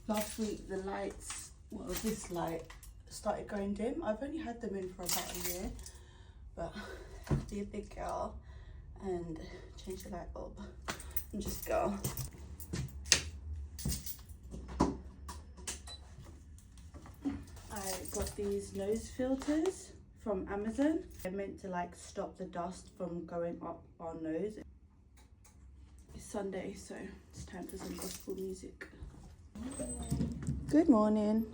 Last week the lights, well this light started going dim. I've only had them in for about a year, but I have to be a big girl and change the light bulb and just go. I got these nose filters from Amazon. They're meant to like stop the dust from going up our nose. It's Sunday, so it's time for some gospel music. Good morning.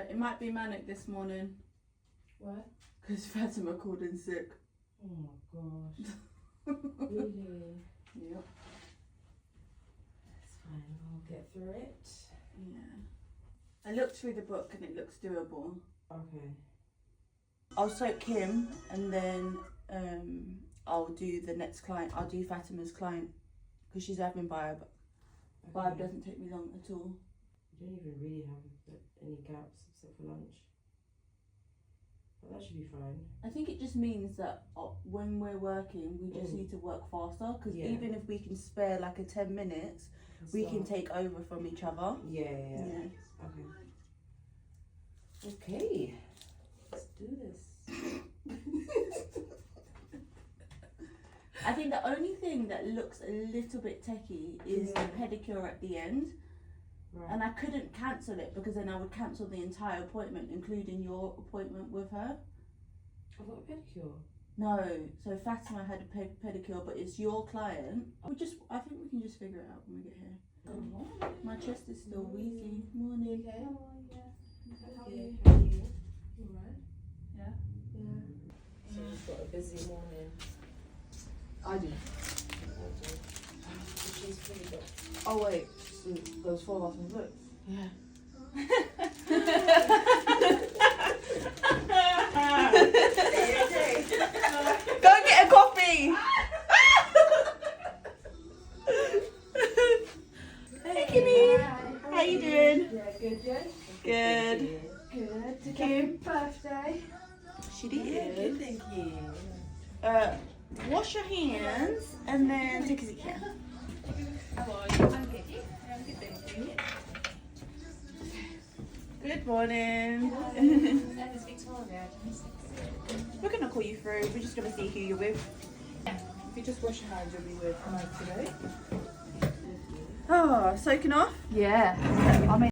It might be manic this morning. What? Because Fatima called in sick. Oh my gosh. Really? Yep. That's fine, I'll get through it. Yeah. I looked through the book and it looks doable. Okay. I'll soak him and then I'll do the next client. I'll do Fatima's client because she's having Vibe. Vibe doesn't take me long at all. You don't even really have any gaps except for lunch. But that should be fine. I think it just means that when we're working, we just need to work faster because even if we can spare like a 10 minutes, we can take over from each other. Yeah. Okay. Let's do this. I think the only thing that looks a little bit techie is the pedicure at the end. Right. And I couldn't cancel it because then I would cancel the entire appointment, including your appointment with her. I've got a pedicure. No, so Fatima had a pedicure, but it's your client. I think we can just figure it out when we get here. Oh. My chest is still wheezy. Morning. Okay. How How are you? are you? Alright. Yeah. Yeah. So you've got a busy morning. I do. She's pretty good. Oh wait, so those 4 of us in the book. Yeah. Go and get a coffee. Hey Kimmy. How you doing? Yeah, Good. Good. Did Kim. you have your birthday? She did. Good, thank you. Wash your hands and then take a seat here. How are you? I'm good. I'm good, thank you. Good morning. That is Victoria. We're gonna call you through. We're just gonna see who you're with. If you just wash your hands, you'll be with Mike today. Oh, soaking off? Yeah. I mean.